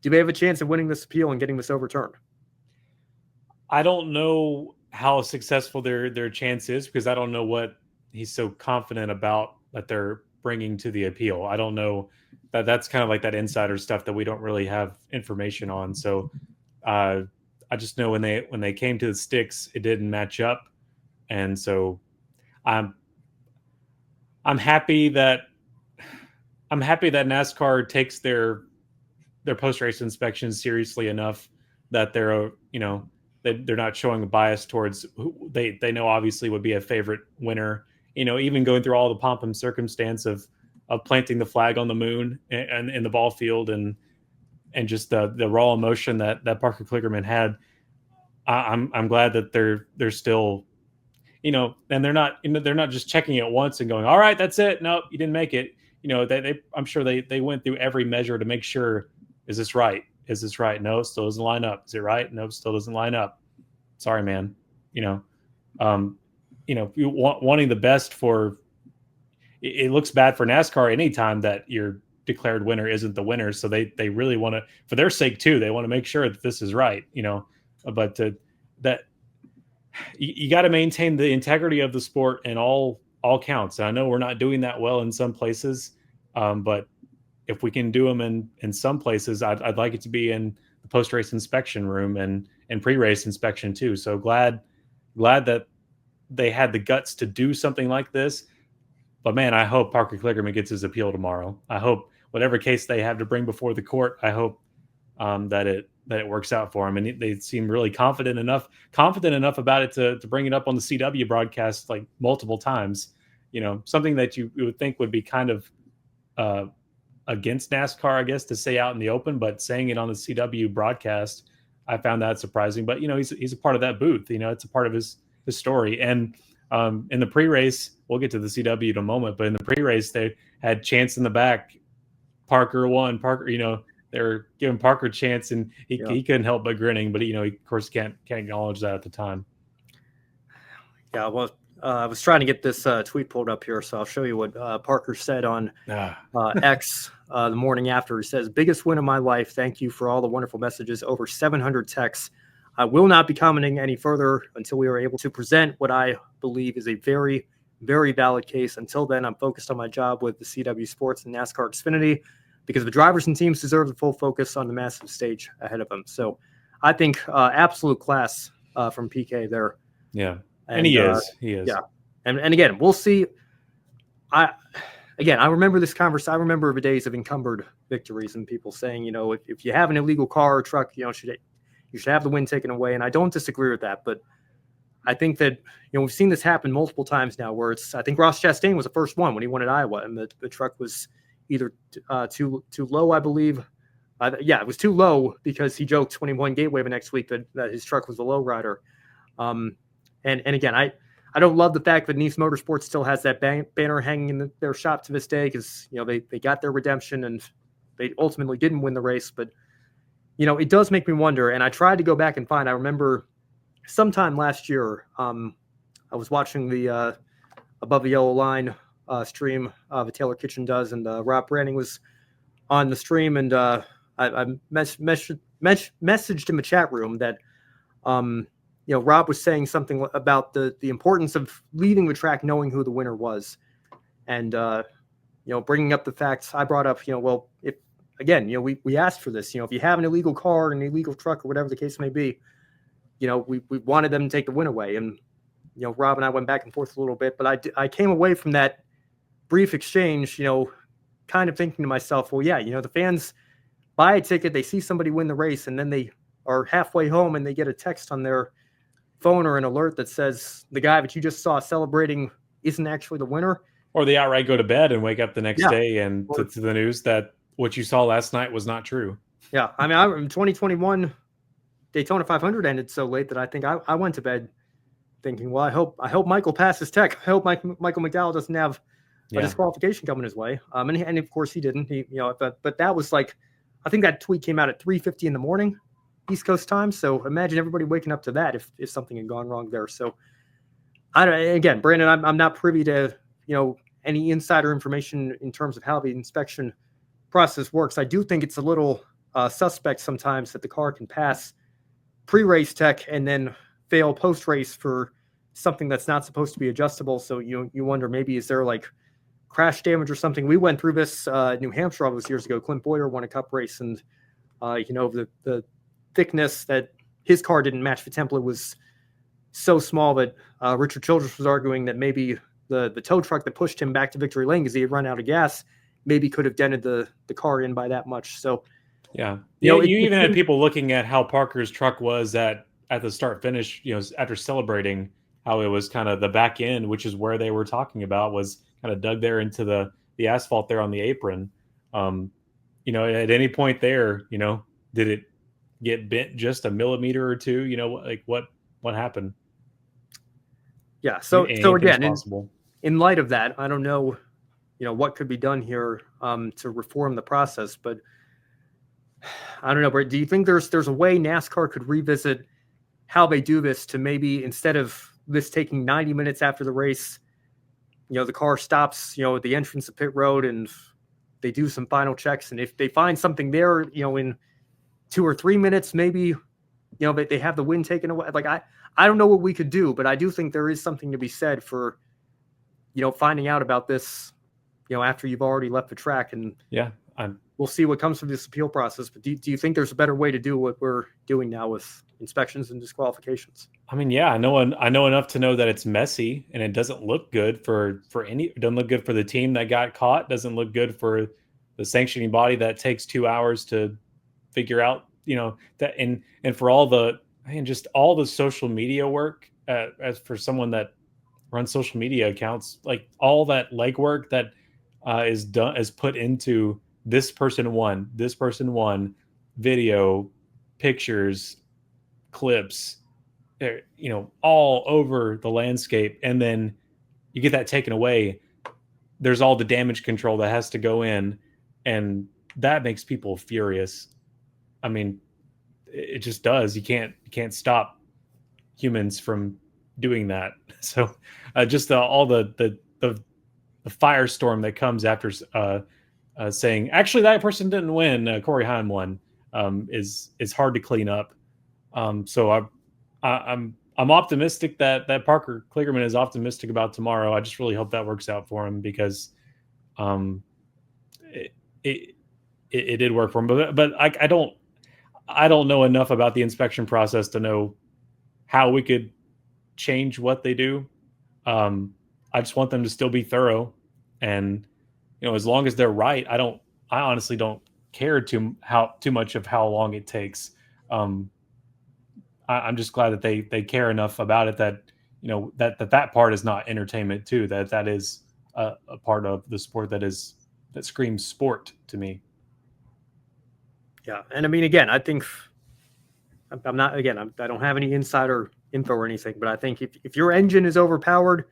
do they have a chance of winning this appeal and getting this overturned? I don't know how successful their chance is, because I don't know what he's so confident about that they're bringing to the appeal. I don't know. That's kind of like that insider stuff that we don't really have information on. So I just know when they came to the sticks, it didn't match up, and so I'm I'm happy that I'm happy that NASCAR takes their post race inspections seriously enough that they're they're not showing a bias towards who they know obviously would be a favorite winner. Even going through all the pomp and circumstance of planting the flag on the moon and in the ball field, and just the raw emotion that Parker Kligerman had. I'm glad that they're still, and they're not just checking it once and going, all right, that's it. No, you didn't make it. I'm sure they went through every measure to make sure, is this right? Is this right? No, it still doesn't line up. Is it right? No, it still doesn't line up. Sorry, man. Wanting the best for, it looks bad for NASCAR anytime that your declared winner isn't the winner. So they really want to, for their sake too, they want to make sure that this is right, but that you got to maintain the integrity of the sport in all counts. And I know we're not doing that well in some places, but if we can do them in some places, I'd like it to be in the post-race inspection room and pre-race inspection too. So glad that they had the guts to do something like this. But man, I hope Parker Kligerman gets his appeal tomorrow. I hope whatever case they have to bring before the court, I hope that it works out for him. And they seem really confident enough about it to bring it up on the CW broadcast like multiple times. Something that you would think would be kind of against NASCAR, I guess, to say out in the open, but saying it on the CW broadcast, I found that surprising. But he's a part of that booth. It's a part of his story. And in the pre-race, we'll get to the CW in a moment, but in the pre-race, they had Chance in the back. Parker won. Parker, they were giving Parker a chance, and he couldn't help but grinning. But he of course can't acknowledge that at the time. Yeah, well, I was trying to get this tweet pulled up here, so I'll show you what Parker said on X the morning after. He says, "Biggest win of my life. Thank you for all the wonderful messages. Over 700 texts. I will not be commenting any further until we are able to present what I believe is a very, very valid case. Until then, I'm focused on my job with the CW Sports and NASCAR Xfinity, because the drivers and teams deserve the full focus on the massive stage ahead of them." So I think absolute class from PK there. Yeah. And he is. Yeah. And again, we'll see. I remember this conversation. I remember the days of encumbered victories and people saying, if you have an illegal car or truck, you should have the win taken away. And I don't disagree with that. But I think that, we've seen this happen multiple times now where I think Ross Chastain was the first one when he won at Iowa, and the truck was either too low, I believe. It was too low because he joked when he won Gateway the next week that his truck was the low rider. And again, I don't love the fact that Nice Motorsports still has that banner hanging in their shop to this day, because they got their redemption and they ultimately didn't win the race. But it does make me wonder. And I tried to go back and find. I remember sometime last year, I was watching the Above the Yellow Line stream that Taylor Kitchen does, and Rob Branding was on the stream, and I messaged in the chat room that Rob was saying something about the importance of leaving the track knowing who the winner was, and bringing up the facts I brought up. If again, we asked for this. If you have an illegal car, an illegal truck, or whatever the case may be, we wanted them to take the win away. And Rob and I went back and forth a little bit, but I came away from that brief exchange, kind of thinking to myself, well, yeah, the fans buy a ticket, they see somebody win the race, and then they are halfway home and they get a text on their phone or an alert that says the guy that you just saw celebrating isn't actually the winner. Or they outright go to bed and wake up the next day and to the news that what you saw last night was not true. Yeah. I mean, in 2021 Daytona 500 ended so late that I think I went to bed thinking, well, I hope Michael passes tech. I hope Michael McDowell doesn't have a disqualification coming his way. And of course he didn't. But that was like, I think that tweet came out at 3:50 in the morning, East Coast time. So imagine everybody waking up to that if something had gone wrong there. So again, Brandon, I'm not privy to any insider information in terms of how the inspection process works. I do think it's a little suspect sometimes that the car can pass pre-race tech and then fail post-race for something that's not supposed to be adjustable. So you wonder, maybe is there like crash damage or something? We went through this New Hampshire all those years ago. Clint Boyer won a cup race, and the thickness that his car didn't match the template was so small that Richard Childress was arguing that maybe the tow truck that pushed him back to victory lane because he had run out of gas maybe could have dented the car in by that much. So yeah, you even had people looking at how Parker's truck was at the start finish, after celebrating, how it was kind of the back end, which is where they were talking about, was kind of dug there into the asphalt there on the apron. At any point there, did it get bent just a millimeter or two? Like what happened? Yeah. So again, possible. In light of that, I don't know, what could be done here to reform the process, but I don't know, Brett, do you think there's a way NASCAR could revisit how they do this to maybe, instead of this taking 90 minutes after the race, the car stops, at the entrance of pit road and they do some final checks. And if they find something there, in 2 or 3 minutes, maybe, they have the win taken away. Like, I don't know what we could do, but I do think there is something to be said for, finding out about this, after you've already left the track. And yeah, we'll see what comes from this appeal process. But do you think there's a better way to do what we're doing now with inspections and disqualifications? I mean, yeah, I know enough to know that it's messy and it doesn't look good it doesn't look good for the team that got caught. Doesn't look good for the sanctioning body that takes 2 hours to figure out, that, and for all the social media work, as for someone that runs social media accounts, like all that legwork that is put into this person won, video, pictures, clips, all over the landscape, and then you get that taken away. There's all the damage control that has to go in, and that makes people furious. I mean, it just does. You can't stop humans from doing that. So just all the firestorm that comes after saying actually that person didn't win, Corey Heim won, is hard to clean up. So I'm optimistic that Parker Kligerman is optimistic about tomorrow. I just really hope that works out for him, because it did work for him. But I don't know enough about the inspection process to know how we could change what they do. I just want them to still be thorough, and as long as they're right, I honestly don't care too much of how long it takes. I'm just glad that they care enough about it that that part is not entertainment too. That is a part of the sport that screams sport to me. Yeah, and I mean, again, I think I'm not. Again, I don't have any insider info or anything, but I think if your engine is overpowered,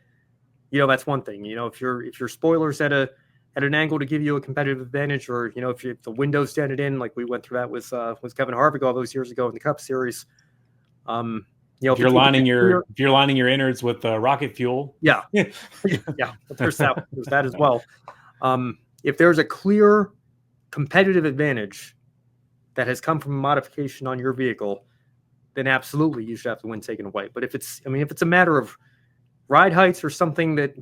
that's one thing. If your spoiler's at an angle to give you a competitive advantage, or if the window's dented in, like we went through that with Kevin Harvick all those years ago in the Cup Series. If you're lining your innards with rocket fuel, yeah, there's that as well. If there's a clear competitive advantage that has come from a modification on your vehicle, then absolutely you should have the win taken away. But if it's a matter of ride heights or something that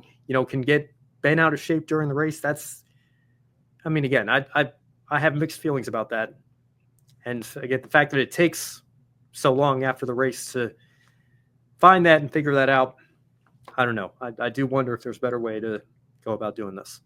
can get bent out of shape during the race, again, I have mixed feelings about that. And again, the fact that it takes so long after the race to find that and figure that out, I don't know. I do wonder if there's a better way to go about doing this.